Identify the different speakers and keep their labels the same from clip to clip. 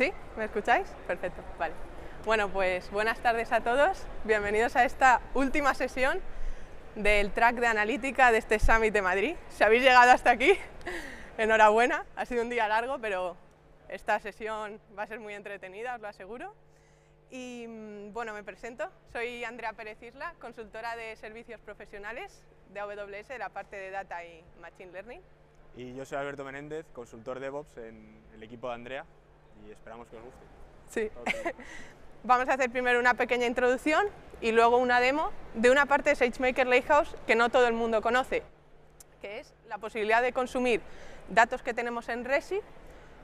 Speaker 1: ¿Sí? ¿Me escucháis? Perfecto, vale. Bueno, pues buenas tardes a todos. Bienvenidos a esta última sesión del track de analítica de este Summit de Madrid. Si habéis llegado hasta aquí, enhorabuena. Ha sido un día largo, pero esta sesión va a ser muy entretenida, os lo aseguro. Y bueno, me presento. Soy Andrea Pérez Isla, consultora de servicios profesionales de AWS, de la parte de Data y Machine Learning.
Speaker 2: Y yo soy Alberto Menéndez, consultor DevOps en el equipo de Andrea, y esperamos que os guste.
Speaker 1: Sí.
Speaker 2: Okay.
Speaker 1: Vamos a hacer primero una pequeña introducción y luego una demo de una parte de SageMaker Lakehouse que no todo el mundo conoce, que es la posibilidad de consumir datos que tenemos en Redshift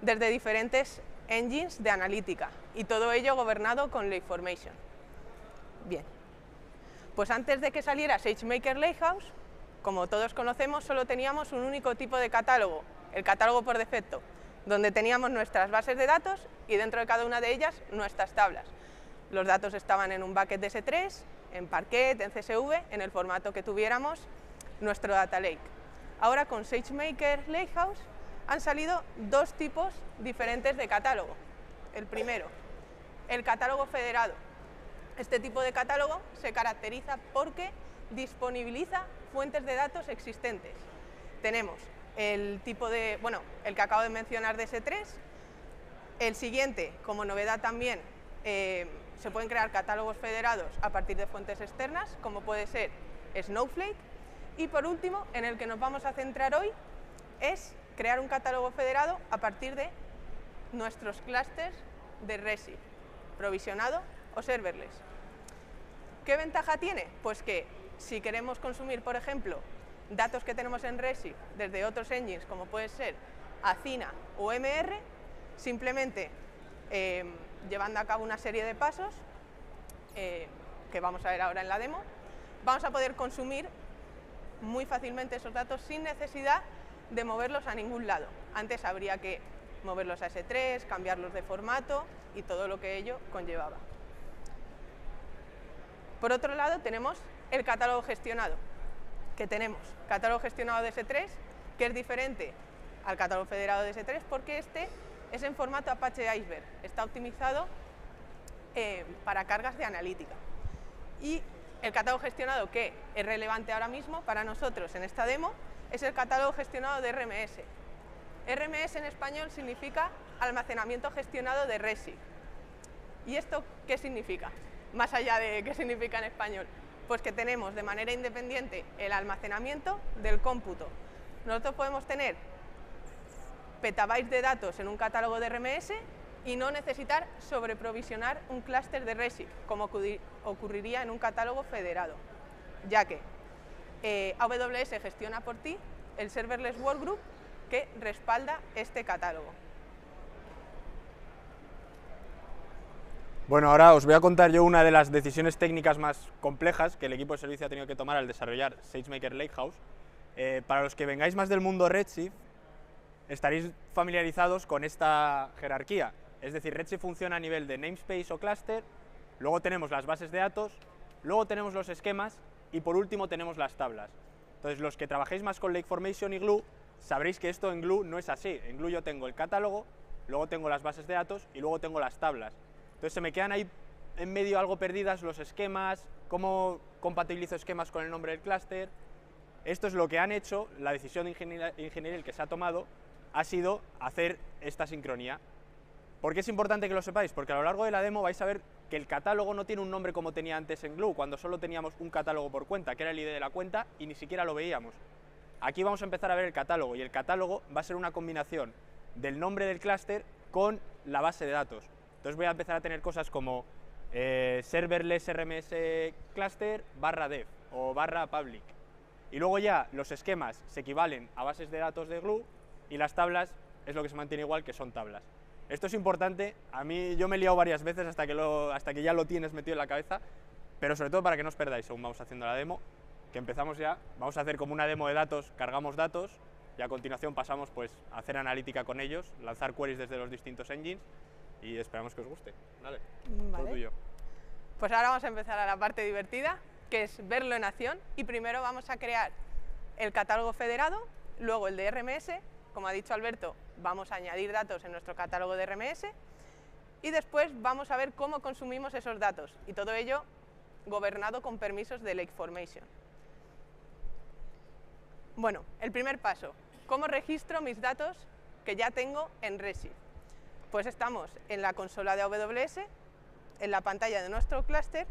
Speaker 1: desde diferentes engines de analítica, y todo ello gobernado con Lakeformation. Bien, pues antes de que saliera SageMaker Lakehouse, como todos conocemos, solo teníamos un único tipo de catálogo, el catálogo por defecto, donde teníamos nuestras bases de datos y dentro de cada una de ellas nuestras tablas. Los datos estaban en un bucket de S3, en Parquet, en CSV, en el formato que tuviéramos nuestro Data Lake. Ahora con SageMaker Lakehouse han salido dos tipos diferentes de catálogo. El primero, el catálogo federado. Este tipo de catálogo se caracteriza porque disponibiliza fuentes de datos existentes. Tenemos el tipo de, bueno, el que acabo de mencionar de S3. El siguiente, como novedad también, se pueden crear catálogos federados a partir de fuentes externas, como puede ser Snowflake. Y por último, en el que nos vamos a centrar hoy, es crear un catálogo federado a partir de nuestros clústeres de Redshift, provisionado o serverless. ¿Qué ventaja tiene? Pues que si queremos consumir, por ejemplo, datos que tenemos en Redshift desde otros engines, como puede ser Athena o MR, simplemente llevando a cabo una serie de pasos que vamos a ver ahora en la demo, vamos a poder consumir muy fácilmente esos datos sin necesidad de moverlos a ningún lado. Antes habría que moverlos a S3, cambiarlos de formato y todo lo que ello conllevaba. Por otro lado, tenemos el catálogo gestionado, que tenemos catálogo gestionado de S3, que es diferente al catálogo federado de S3 porque este es en formato Apache Iceberg, está optimizado para cargas de analítica. Y el catálogo gestionado que es relevante ahora mismo para nosotros en esta demo es el catálogo gestionado de RMS. RMS en español significa almacenamiento gestionado de Redshift. ¿Y esto qué significa? Más allá de qué significa en español, pues que tenemos de manera independiente el almacenamiento del cómputo. Nosotros podemos tener petabytes de datos en un catálogo de RMS y no necesitar sobreprovisionar un clúster de Redshift, como ocurriría en un catálogo federado, ya que AWS gestiona por ti el Serverless Workgroup que respalda este catálogo.
Speaker 2: Bueno, ahora os voy a contar yo una de las decisiones técnicas más complejas que el equipo de servicio ha tenido que tomar al desarrollar SageMaker Lakehouse. Para los que vengáis más del mundo Redshift, estaréis familiarizados con esta jerarquía. Es decir, Redshift funciona a nivel de namespace o clúster, luego tenemos las bases de datos, luego tenemos los esquemas y por último tenemos las tablas. Entonces, los que trabajéis más con Lakeformation y Glue, sabréis que esto en Glue no es así. En Glue yo tengo el catálogo, luego tengo las bases de datos y luego tengo las tablas. Entonces se me quedan ahí en medio algo perdidas los esquemas, cómo compatibilizo esquemas con el nombre del clúster. Esto es lo que han hecho, la decisión ingenieril que se ha tomado ha sido hacer esta sincronía. ¿Por qué es importante que lo sepáis? Porque a lo largo de la demo vais a ver que el catálogo no tiene un nombre como tenía antes en Glue, cuando solo teníamos un catálogo por cuenta, que era el ID de la cuenta, y ni siquiera lo veíamos. Aquí vamos a empezar a ver el catálogo, y el catálogo va a ser una combinación del nombre del clúster con la base de datos. Entonces voy a empezar a tener cosas como serverless RMS cluster /dev o /public. Y luego ya los esquemas se equivalen a bases de datos de Glue y las tablas es lo que se mantiene igual, que son tablas. Esto es importante, a mí yo me he liado varias veces hasta que ya lo tienes metido en la cabeza, pero sobre todo para que no os perdáis según vamos haciendo la demo, que empezamos ya, vamos a hacer como una demo de datos, cargamos datos y a continuación pasamos pues a hacer analítica con ellos, lanzar queries desde los distintos engines y esperamos que os guste. Dale, todo tuyo.
Speaker 1: Pues ahora vamos a empezar a la parte divertida, que es verlo en acción, y primero vamos a crear el catálogo federado, luego el de RMS. Como ha dicho Alberto, vamos a añadir datos en nuestro catálogo de RMS y después vamos a ver cómo consumimos esos datos, y todo ello gobernado con permisos de Lake-Formation. Bueno, el primer paso, ¿cómo registro mis datos que ya tengo en Redshift? Pues estamos en la consola de AWS, en la pantalla de nuestro clúster,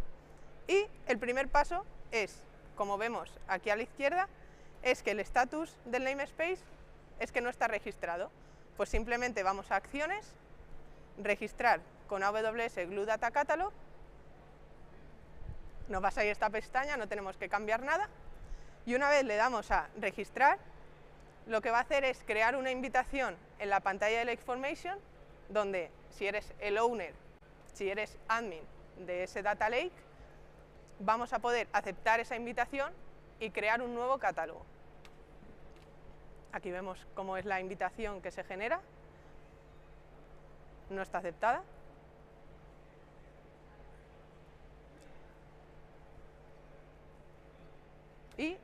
Speaker 1: y el primer paso es, como vemos aquí a la izquierda, es que el estatus del namespace es que no está registrado. Pues simplemente vamos a acciones, registrar con AWS Glue Data Catalog, nos va a salir esta pestaña, no tenemos que cambiar nada, y una vez le damos a registrar, lo que va a hacer es crear una invitación en la pantalla de Lake-Formation, donde si eres el owner, si eres admin de ese Data Lake, vamos a poder aceptar esa invitación y crear un nuevo catálogo. Aquí vemos cómo es la invitación que se genera. No está aceptada. Y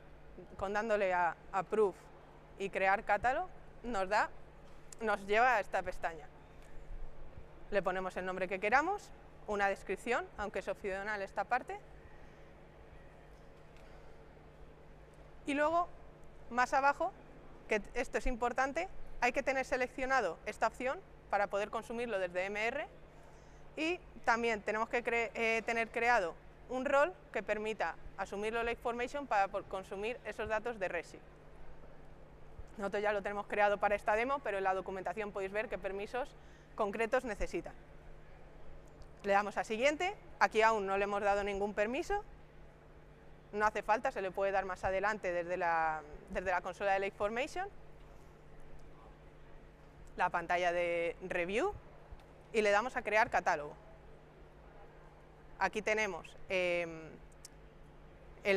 Speaker 1: dándole a Approve y crear catálogo, nos lleva a esta pestaña. Le ponemos el nombre que queramos, una descripción, aunque es opcional esta parte. Y luego, más abajo, que esto es importante, hay que tener seleccionado esta opción para poder consumirlo desde MR, y también tenemos que tener creado un rol que permita asumirlo Lake-Formation para consumir esos datos de Redshift. Nosotros ya lo tenemos creado para esta demo, pero en la documentación podéis ver qué permisos concretos necesita. Le damos a siguiente, aquí aún no le hemos dado ningún permiso, no hace falta, se le puede dar más adelante desde la consola de Lake-Formation, la pantalla de Review, y le damos a crear catálogo. Aquí tenemos el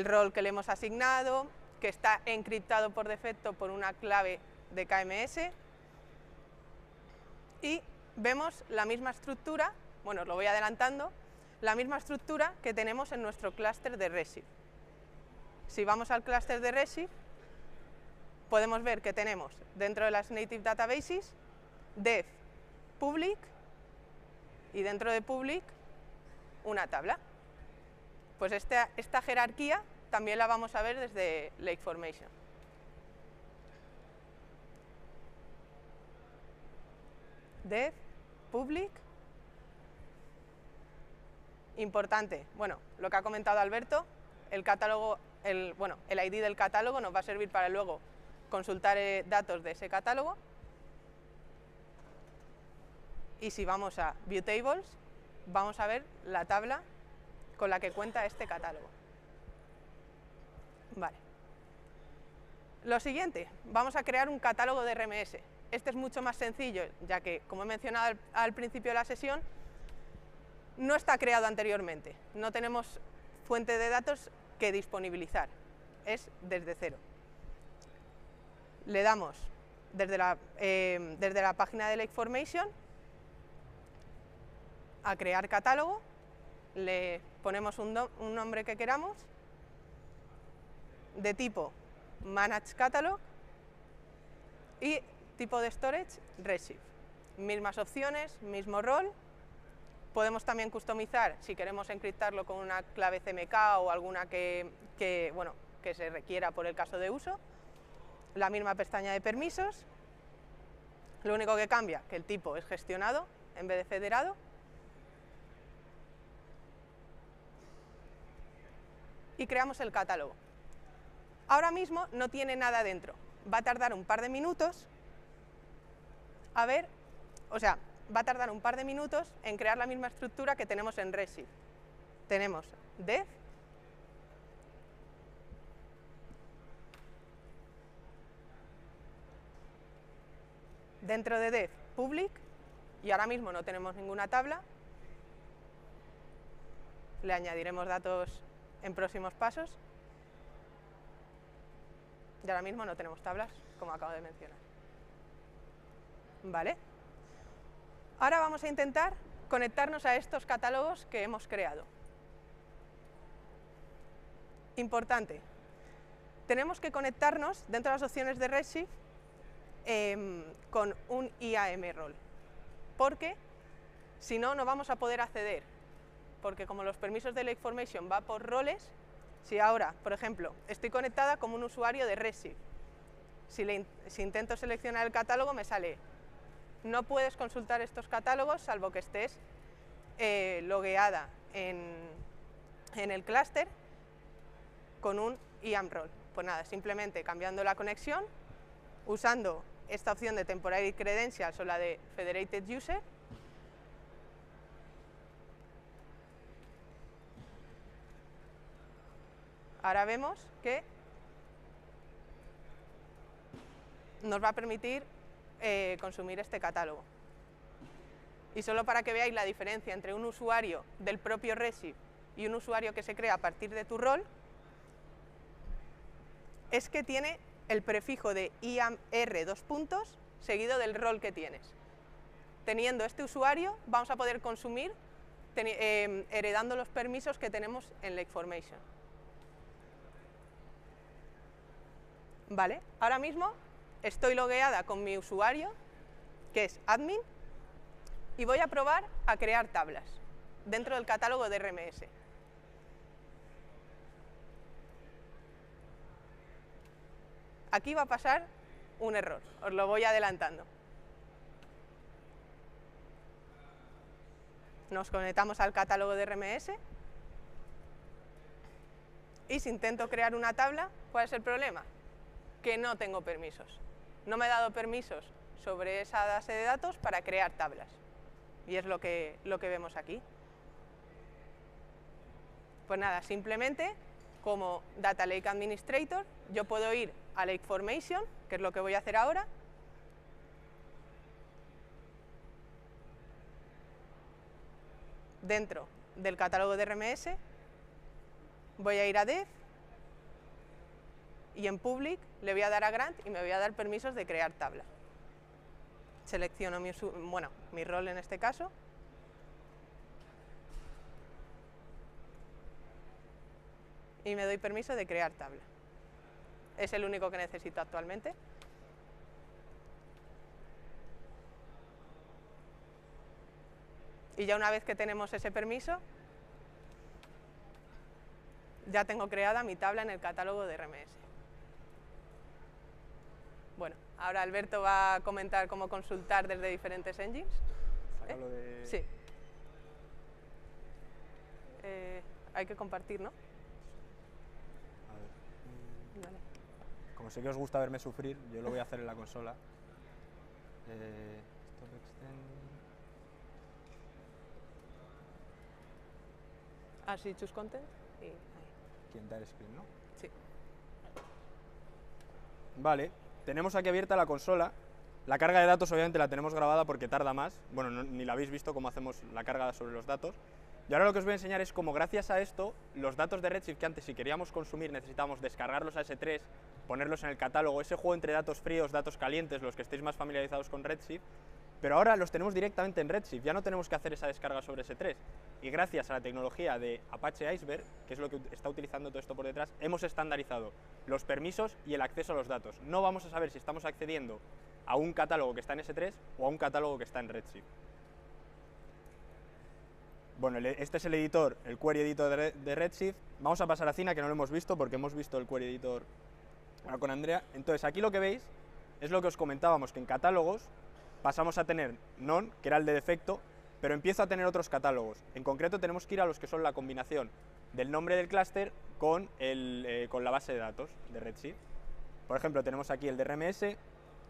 Speaker 1: rol que le hemos asignado, que está encriptado por defecto por una clave de KMS, y vemos la misma estructura, bueno, os lo voy adelantando, la misma estructura que tenemos en nuestro clúster de Redshift. Si vamos al clúster de Redshift, podemos ver que tenemos dentro de las Native Databases dev, public, y dentro de public una tabla. Pues esta jerarquía también la vamos a ver desde Lake-Formation. Dev, public. Importante, bueno, lo que ha comentado Alberto, el catálogo, el ID del catálogo nos va a servir para luego consultar datos de ese catálogo. Y si vamos a View Tables, vamos a ver la tabla con la que cuenta este catálogo. Vale. Lo siguiente, vamos a crear un catálogo de RMS. Este es mucho más sencillo, ya que, como he mencionado al principio de la sesión, no está creado anteriormente. No tenemos fuente de datos que disponibilizar. Es desde cero. Le damos desde la página de Lake-Formation a crear catálogo, le ponemos un nombre que queramos, de tipo Manage Catalog y tipo de storage Redshift. Mismas opciones, mismo rol. Podemos también customizar si queremos encriptarlo con una clave CMK o alguna que se requiera por el caso de uso. La misma pestaña de permisos. Lo único que cambia, que el tipo es gestionado en vez de federado. Y creamos el catálogo. Ahora mismo no tiene nada dentro. Va a tardar un par de minutos va a tardar un par de minutos en crear la misma estructura que tenemos en Redshift. Tenemos dev, dentro de dev, public, y ahora mismo no tenemos ninguna tabla. Le añadiremos datos en próximos pasos. Y ahora mismo no tenemos tablas, como acabo de mencionar. ¿Vale? Ahora vamos a intentar conectarnos a estos catálogos que hemos creado. Importante, tenemos que conectarnos dentro de las opciones de Redshift con un IAM role, porque Si no, no vamos a poder acceder, porque como los permisos de Lake-Formation va por roles, si ahora, por ejemplo, estoy conectada como un usuario de Redshift, si intento seleccionar el catálogo me sale, no puedes consultar estos catálogos salvo que estés logueada en el clúster con un IAM role. Pues nada, simplemente cambiando la conexión, usando esta opción de Temporary Credentials o la de Federated User, ahora vemos que nos va a permitir consumir este catálogo. Y solo para que veáis la diferencia entre un usuario del propio Redshift y un usuario que se crea a partir de tu rol, es que tiene el prefijo de IAMR seguido del rol que tienes. Teniendo este usuario, vamos a poder consumir heredando los permisos que tenemos en Lake-Formation. Vale, ahora mismo estoy logueada con mi usuario, que es admin, y voy a probar a crear tablas dentro del catálogo de RMS. Aquí va a pasar un error, os lo voy adelantando. Nos conectamos al catálogo de RMS y si intento crear una tabla, ¿cuál es el problema? Que no tengo permisos. No me he dado permisos sobre esa base de datos para crear tablas. Y es lo que vemos aquí. Pues nada, simplemente como Data Lake Administrator, yo puedo ir a Lake-Formation, que es lo que voy a hacer ahora. Dentro del catálogo de RMS, voy a ir a Dev y en Public le voy a dar a Grant y me voy a dar permisos de crear tabla. Selecciono mi rol en este caso. Y me doy permiso de crear tabla. Es el único que necesito actualmente. Y ya una vez que tenemos ese permiso, ya tengo creada mi tabla en el catálogo de RMS. Bueno, ahora Alberto va a comentar cómo consultar desde diferentes engines.
Speaker 2: Sácalo de...
Speaker 1: Sí. Hay que compartir, ¿no? Vale.
Speaker 2: Como sé que os gusta verme sufrir, yo lo voy a hacer en la consola. Stop extending.
Speaker 1: Así, choose content y ahí.
Speaker 2: Quitar screen, ¿no?
Speaker 1: Sí.
Speaker 2: Vale, tenemos aquí abierta la consola. La carga de datos obviamente la tenemos grabada porque tarda más. Bueno, ni la habéis visto cómo hacemos la carga sobre los datos. Y ahora lo que os voy a enseñar es cómo gracias a esto, los datos de Redshift que antes si queríamos consumir necesitábamos descargarlos a S3, ponerlos en el catálogo, ese juego entre datos fríos, datos calientes, los que estéis más familiarizados con Redshift, pero ahora los tenemos directamente en Redshift, ya no tenemos que hacer esa descarga sobre S3. Y gracias a la tecnología de Apache Iceberg, que es lo que está utilizando todo esto por detrás, hemos estandarizado los permisos y el acceso a los datos. No vamos a saber si estamos accediendo a un catálogo que está en S3 o a un catálogo que está en Redshift. Bueno, este es el editor, el query editor de Redshift. Vamos a pasar a Cina, que no lo hemos visto porque hemos visto el query editor ahora con Andrea. Entonces, aquí lo que veis es lo que os comentábamos, que en catálogos pasamos a tener none, que era el de defecto, pero empiezo a tener otros catálogos. En concreto, tenemos que ir a los que son la combinación del nombre del clúster con la base de datos de Redshift. Por ejemplo, tenemos aquí el de RMS.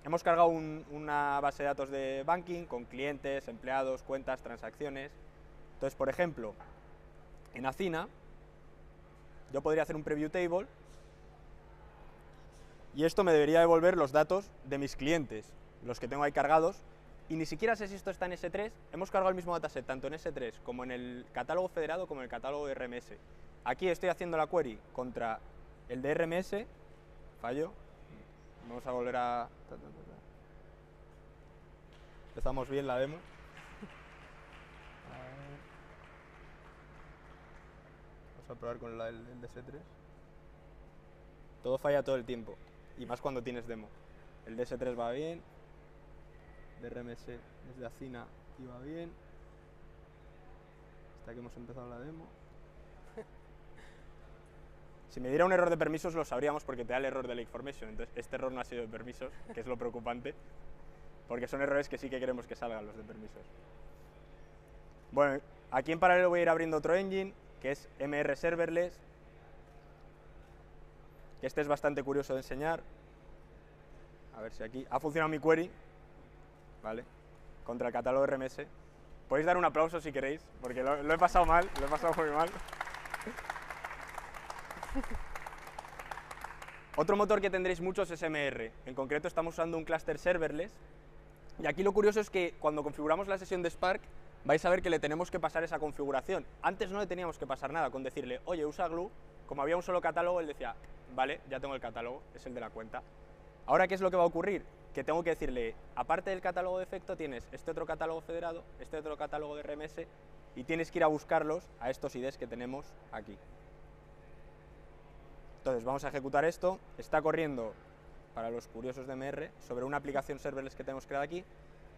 Speaker 2: Hemos cargado una base de datos de banking con clientes, empleados, cuentas, transacciones. Entonces, por ejemplo, en Athena, yo podría hacer un preview table y esto me debería devolver los datos de mis clientes, los que tengo ahí cargados, y ni siquiera sé si esto está en S3. Hemos cargado el mismo dataset tanto en S3 como en el catálogo federado como en el catálogo de RMS. Aquí estoy haciendo la query contra el de RMS, fallo, vamos a volver a... Empezamos bien la demo. Vamos a probar con el DS3. Todo falla todo el tiempo, y más cuando tienes demo. El DS3 va bien, de RMS desde Athena iba bien, hasta que hemos empezado la demo. Si me diera un error de permisos lo sabríamos porque te da el error de Lake Formation, entonces este error no ha sido de permisos, que es lo preocupante, porque son errores que sí que queremos que salgan los de permisos. Bueno, aquí en paralelo voy a ir abriendo otro engine, que es MR Serverless, que este es bastante curioso de enseñar. A ver si aquí ha funcionado mi query, ¿vale? Contra el catálogo RMS. Podéis dar un aplauso si queréis, porque lo he pasado mal, lo he pasado muy mal. Otro motor que tendréis muchos es MR. En concreto estamos usando un cluster serverless. Y aquí lo curioso es que cuando configuramos la sesión de Spark, vais a ver que le tenemos que pasar esa configuración. Antes no le teníamos que pasar nada, con decirle, oye, usa Glue. Como había un solo catálogo, él decía, vale, ya tengo el catálogo, es el de la cuenta. Ahora, ¿qué es lo que va a ocurrir? Que tengo que decirle, aparte del catálogo de efecto, tienes este otro catálogo federado, este otro catálogo de RMS, y tienes que ir a buscarlos a estos IDs que tenemos aquí. Entonces, vamos a ejecutar esto. Está corriendo, para los curiosos de MR, sobre una aplicación serverless que tenemos creada aquí,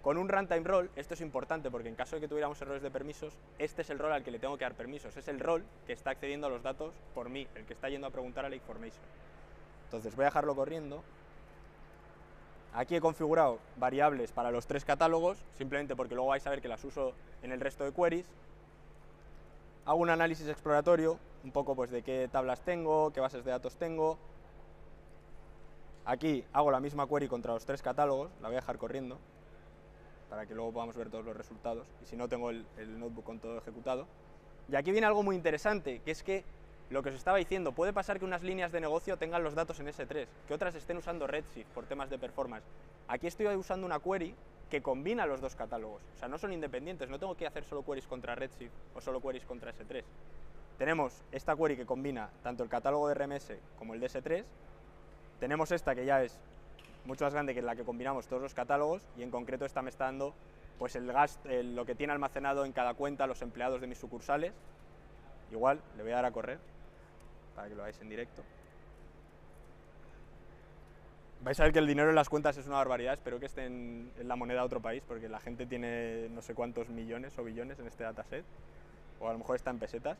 Speaker 2: con un runtime role. Esto es importante porque en caso de que tuviéramos errores de permisos, este es el rol al que le tengo que dar permisos. Es el rol que está accediendo a los datos por mí, el que está yendo a preguntar a Lake Formation. Entonces, voy a dejarlo corriendo. Aquí he configurado variables para los 3 catálogos, simplemente porque luego vais a ver que las uso en el resto de queries. Hago un análisis exploratorio, un poco pues de qué tablas tengo, qué bases de datos tengo. Aquí hago la misma query contra los 3 catálogos, la voy a dejar corriendo, para que luego podamos ver todos los resultados, y si no tengo el notebook con todo ejecutado. Y aquí viene algo muy interesante, que es que lo que os estaba diciendo, puede pasar que unas líneas de negocio tengan los datos en S3, que otras estén usando Redshift por temas de performance. Aquí estoy usando una query que combina los 2 catálogos, o sea, no son independientes, no tengo que hacer solo queries contra Redshift o solo queries contra S3. Tenemos esta query que combina tanto el catálogo de RMS como el de S3, tenemos esta que ya es mucho más grande que la que combinamos todos los catálogos, y en concreto esta me está dando pues lo que tiene almacenado en cada cuenta los empleados de mis sucursales. Igual, le voy a dar a correr, para que lo veáis en directo. Vais a ver que el dinero en las cuentas es una barbaridad, espero que esté en la moneda de otro país, porque la gente tiene no sé cuántos millones o billones en este dataset, o a lo mejor está en pesetas.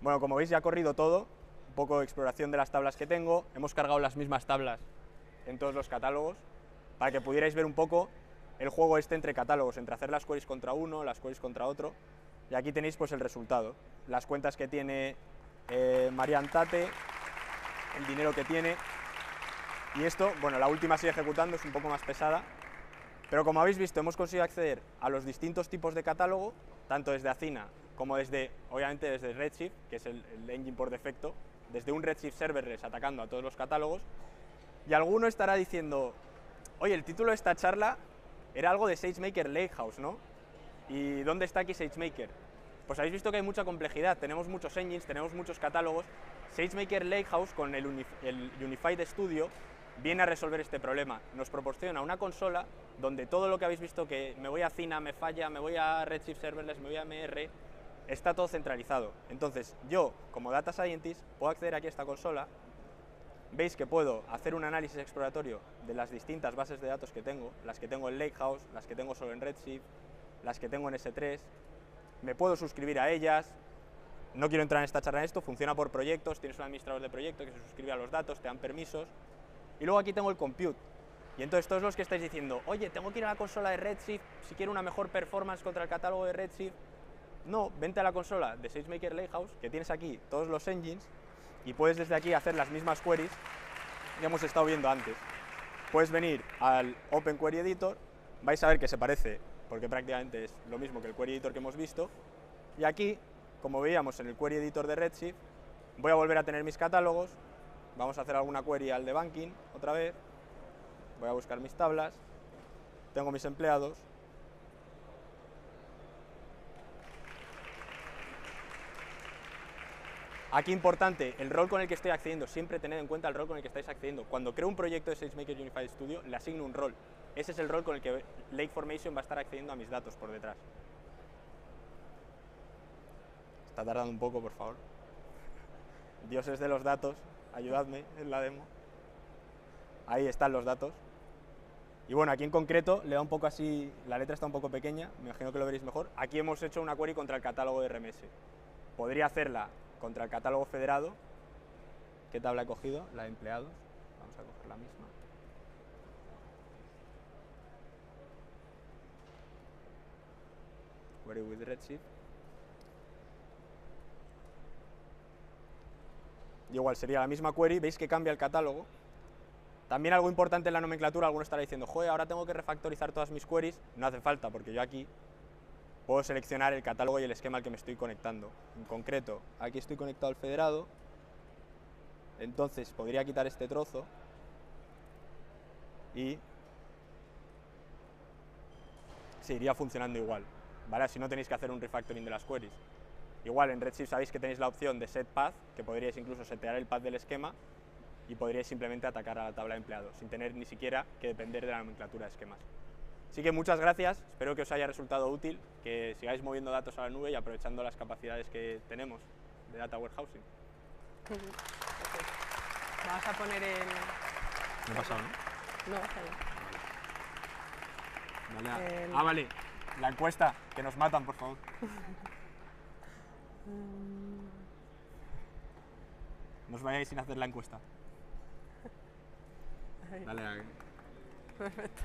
Speaker 2: Bueno, como veis ya ha corrido todo, un poco de exploración de las tablas que tengo, hemos cargado las mismas tablas en todos los catálogos, para que pudierais ver un poco el juego este entre catálogos, entre hacer las queries contra uno, las queries contra otro, y aquí tenéis pues el resultado, las cuentas que tiene Marian Tate, el dinero que tiene, y esto, bueno, la última sigue ejecutando, es un poco más pesada, pero como habéis visto hemos conseguido acceder a los distintos tipos de catálogo, tanto desde Athena como desde, obviamente desde Redshift, que es el engine por defecto, desde un Redshift serverless atacando a todos los catálogos, y alguno estará diciendo, oye, el título de esta charla era algo de SageMaker Lakehouse, ¿no? ¿Y dónde está aquí SageMaker? Pues habéis visto que hay mucha complejidad, tenemos muchos engines, tenemos muchos catálogos. SageMaker Lakehouse con el Unified Studio viene a resolver este problema. Nos proporciona una consola donde todo lo que habéis visto, que me voy a Athena, me falla, me voy a Redshift Serverless, me voy a MR, está todo centralizado. Entonces yo, como Data Scientist, puedo acceder aquí a esta consola. Veis que puedo hacer un análisis exploratorio de las distintas bases de datos que tengo, las que tengo en Lakehouse, las que tengo solo en Redshift, las que tengo en S3, me puedo suscribir a ellas. No quiero entrar en esta charla en esto, funciona por proyectos, tienes un administrador de proyecto que se suscribe a los datos, te dan permisos, y luego aquí tengo el compute. Y entonces todos los que estáis diciendo, oye, tengo que ir a la consola de Redshift si quiero una mejor performance contra el catálogo de Redshift. No, vente a la consola de SageMaker Lakehouse, que tienes aquí todos los engines, y puedes desde aquí hacer las mismas queries que hemos estado viendo antes. Puedes venir al Open Query Editor, vais a ver que se parece, porque prácticamente es lo mismo que el Query Editor que hemos visto, y aquí, como veíamos en el Query Editor de Redshift, voy a volver a tener mis catálogos, vamos a hacer alguna query al de Banking otra vez, voy a buscar mis tablas, tengo mis empleados, aquí importante, el rol con el que estoy accediendo, siempre tened en cuenta el rol con el que estáis accediendo. Cuando creo un proyecto de SageMaker Unified Studio, le asigno un rol. Ese es el rol con el que Lake Formation va a estar accediendo a mis datos por detrás. Está tardando un poco, por favor. Dioses de los datos, ayudadme en la demo. Ahí están los datos. Y bueno, aquí en concreto le da un poco así, la letra está un poco pequeña, me imagino que lo veréis mejor. Aquí hemos hecho una query contra el catálogo de RMS. Podría hacerla contra el catálogo federado. ¿Qué tabla he cogido? La de empleados. Vamos a coger la misma. Query with Redshift. Y igual sería la misma query, veis que cambia el catálogo. También algo importante en la nomenclatura, alguno estará diciendo, joder, ahora tengo que refactorizar todas mis queries. No hace falta, porque yo aquí puedo seleccionar el catálogo y el esquema al que me estoy conectando. En concreto, aquí estoy conectado al federado, entonces podría quitar este trozo y seguiría funcionando igual, ¿vale? Así no tenéis que hacer un refactoring de las queries. Igual en Redshift sabéis que tenéis la opción de set path, que podríais incluso setear el path del esquema y podríais simplemente atacar a la tabla de empleados, sin tener ni siquiera que depender de la nomenclatura de esquemas. Así que muchas gracias, espero que os haya resultado útil, que sigáis moviendo datos a la nube y aprovechando las capacidades que tenemos de Data Warehousing.
Speaker 1: Vamos a poner el...
Speaker 2: ¿Me he pasado, no?
Speaker 1: No, está bien.
Speaker 2: Vale. Ah, vale, la encuesta, que nos matan, por favor. No os vayáis sin hacer la encuesta. Dale,
Speaker 1: Perfecto.